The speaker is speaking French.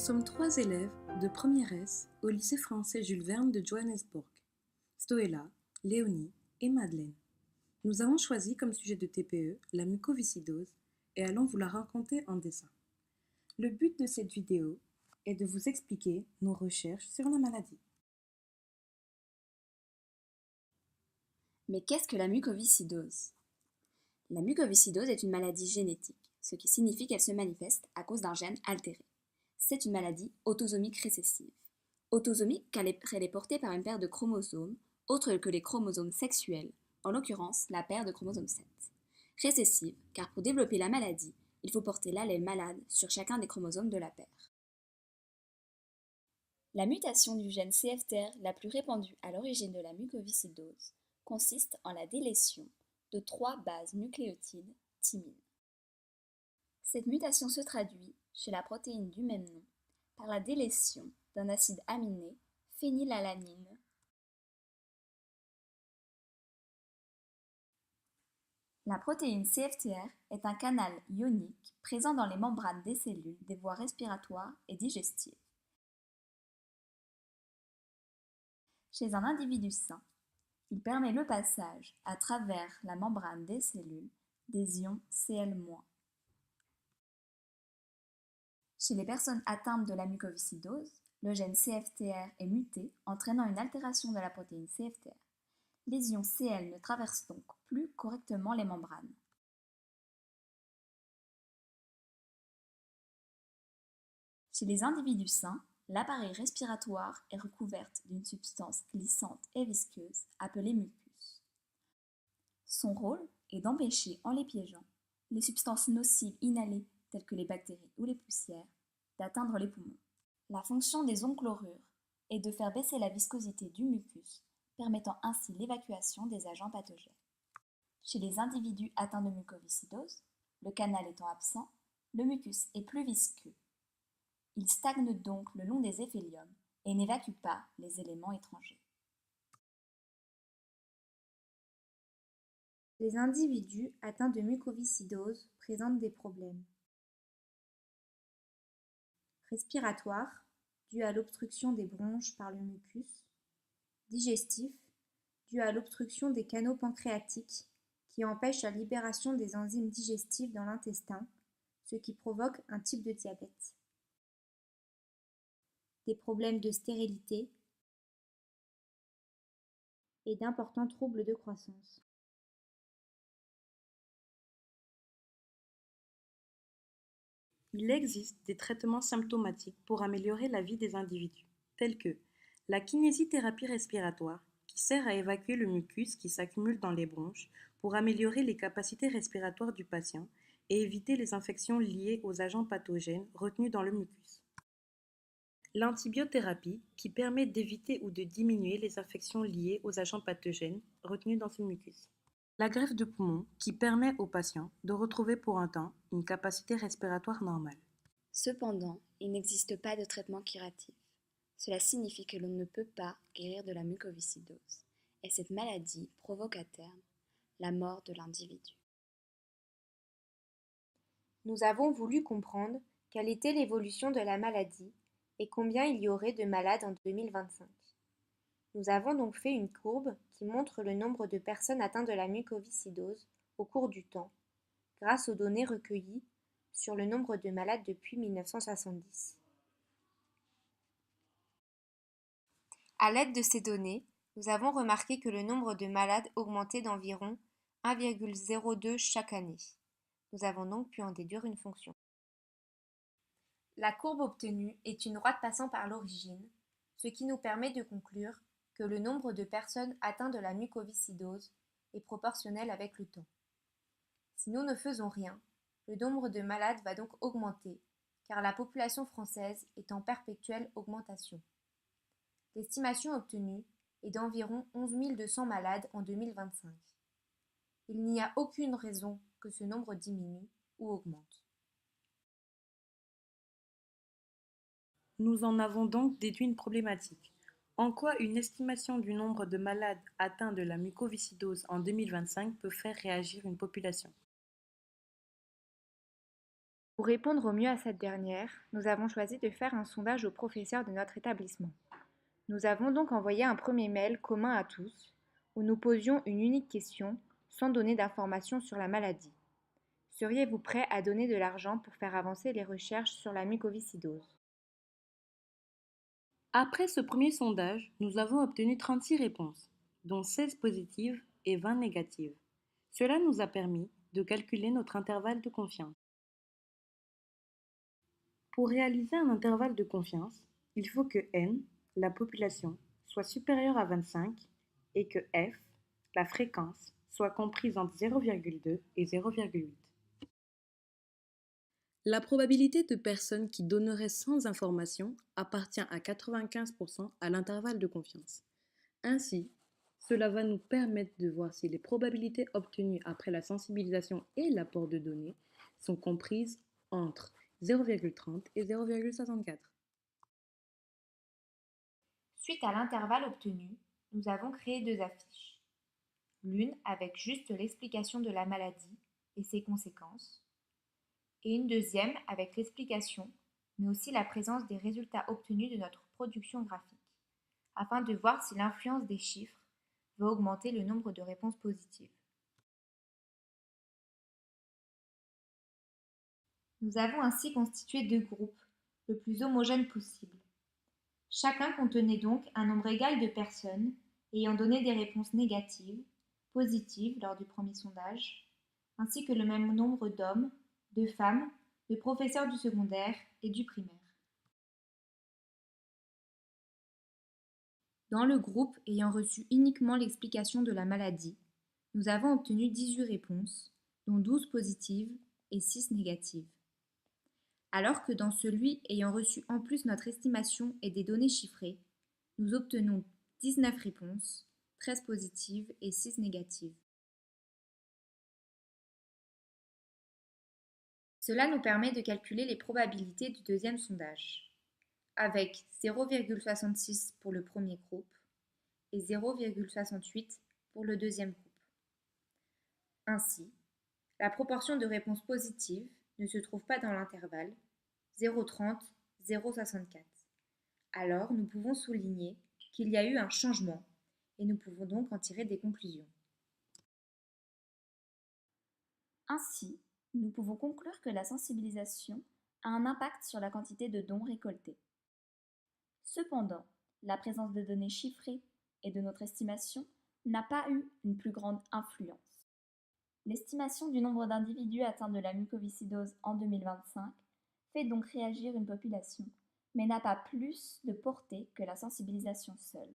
sommes 3 élèves de première S au lycée français Jules Verne de Johannesburg. Stoella, Léonie et Madeleine. Nous avons choisi comme sujet de TPE la mucoviscidose et allons vous la raconter en dessin. Le but de cette vidéo est de vous expliquer nos recherches sur la maladie. Mais qu'est-ce que la mucoviscidose? La mucoviscidose est une maladie génétique, ce qui signifie qu'elle se manifeste à cause d'un gène altéré. C'est une maladie autosomique récessive. Autosomique car elle est portée par une paire de chromosomes, autres que les chromosomes sexuels, en l'occurrence la paire de chromosome 7. Récessive car pour développer la maladie, il faut porter l'allèle malade sur chacun des chromosomes de la paire. La mutation du gène CFTR la plus répandue à l'origine de la mucoviscidose consiste en la délétion de 3 bases nucléotides thymine. Cette mutation se traduit, chez la protéine du même nom, par la délétion d'un acide aminé, phénylalanine. La protéine CFTR est un canal ionique présent dans les membranes des cellules des voies respiratoires et digestives. Chez un individu sain, il permet le passage, à travers la membrane des cellules, des ions Cl-. Chez les personnes atteintes de la mucoviscidose, le gène CFTR est muté, entraînant une altération de la protéine CFTR. Les ions Cl ne traversent donc plus correctement les membranes. Chez les individus sains, l'appareil respiratoire est recouverte d'une substance glissante et visqueuse appelée mucus. Son rôle est d'empêcher, en les piégeant, les substances nocives inhalées telles que les bactéries ou les poussières, d'atteindre les poumons. La fonction des ondes chlorures est de faire baisser la viscosité du mucus, permettant ainsi l'évacuation des agents pathogènes. Chez les individus atteints de mucoviscidose, le canal étant absent, le mucus est plus visqueux. Il stagne donc le long des éphéliums et n'évacue pas les éléments étrangers. Les individus atteints de mucoviscidose présentent des problèmes respiratoires, dus à l'obstruction des bronches par le mucus, digestifs, dus à l'obstruction des canaux pancréatiques qui empêchent la libération des enzymes digestives dans l'intestin, ce qui provoque un type de diabète, des problèmes de stérilité et d'importants troubles de croissance. Il existe des traitements symptomatiques pour améliorer la vie des individus, tels que la kinésithérapie respiratoire, qui sert à évacuer le mucus qui s'accumule dans les bronches pour améliorer les capacités respiratoires du patient et éviter les infections liées aux agents pathogènes retenus dans le mucus. L'antibiothérapie, qui permet d'éviter ou de diminuer les infections liées aux agents pathogènes retenus dans ce mucus. La greffe de poumon, qui permet au patient de retrouver pour un temps une capacité respiratoire normale. Cependant, il n'existe pas de traitement curatif. Cela signifie que l'on ne peut pas guérir de la mucoviscidose, et cette maladie provoque à terme la mort de l'individu. Nous avons voulu comprendre quelle était l'évolution de la maladie et combien il y aurait de malades en 2025. Nous avons donc fait une courbe qui montre le nombre de personnes atteintes de la mucoviscidose au cours du temps, grâce aux données recueillies sur le nombre de malades depuis 1970. À l'aide de ces données, nous avons remarqué que le nombre de malades augmentait d'environ 1,02 chaque année. Nous avons donc pu en déduire une fonction. La courbe obtenue est une droite passant par l'origine, ce qui nous permet de conclure que le nombre de personnes atteintes de la mucoviscidose est proportionnel avec le temps. Si nous ne faisons rien, le nombre de malades va donc augmenter, car la population française est en perpétuelle augmentation. L'estimation obtenue est d'environ 11 200 malades en 2025. Il n'y a aucune raison que ce nombre diminue ou augmente. Nous en avons donc déduit une problématique. En quoi une estimation du nombre de malades atteints de la mucoviscidose en 2025 peut faire réagir une population? Pour répondre au mieux à cette dernière, nous avons choisi de faire un sondage aux professeurs de notre établissement. Nous avons donc envoyé un premier mail commun à tous, où nous posions une unique question, sans donner d'informations sur la maladie. Seriez-vous prêt à donner de l'argent pour faire avancer les recherches sur la mucoviscidose? Après ce premier sondage, nous avons obtenu 36 réponses, dont 16 positives et 20 négatives. Cela nous a permis de calculer notre intervalle de confiance. Pour réaliser un intervalle de confiance, il faut que n, la population, soit supérieure à 25 et que f, la fréquence, soit comprise entre 0,2 et 0,8. La probabilité de personnes qui donneraient sans information appartient à 95% à l'intervalle de confiance. Ainsi, cela va nous permettre de voir si les probabilités obtenues après la sensibilisation et l'apport de données sont comprises entre 0,30 et 0,64. Suite à l'intervalle obtenu, nous avons créé deux affiches. L'une avec juste l'explication de la maladie et ses conséquences, et une deuxième avec l'explication, mais aussi la présence des résultats obtenus de notre production graphique, afin de voir si l'influence des chiffres va augmenter le nombre de réponses positives. Nous avons ainsi constitué deux groupes, le plus homogènes possible. Chacun contenait donc un nombre égal de personnes ayant donné des réponses négatives, positives lors du premier sondage, ainsi que le même nombre d'hommes, de femmes, de professeurs du secondaire et du primaire. Dans le groupe ayant reçu uniquement l'explication de la maladie, nous avons obtenu 18 réponses, dont 12 positives et 6 négatives. Alors que dans celui ayant reçu en plus notre estimation et des données chiffrées, nous obtenons 19 réponses, 13 positives et 6 négatives. Cela nous permet de calculer les probabilités du deuxième sondage, avec 0,66 pour le premier groupe et 0,68 pour le deuxième groupe. Ainsi, la proportion de réponses positives ne se trouve pas dans l'intervalle 0,30-0,64. Alors, nous pouvons souligner qu'il y a eu un changement et nous pouvons donc en tirer des conclusions. Ainsi, nous pouvons conclure que la sensibilisation a un impact sur la quantité de dons récoltés. Cependant, la présence de données chiffrées et de notre estimation n'a pas eu une plus grande influence. L'estimation du nombre d'individus atteints de la mucoviscidose en 2025 fait donc réagir une population, mais n'a pas plus de portée que la sensibilisation seule.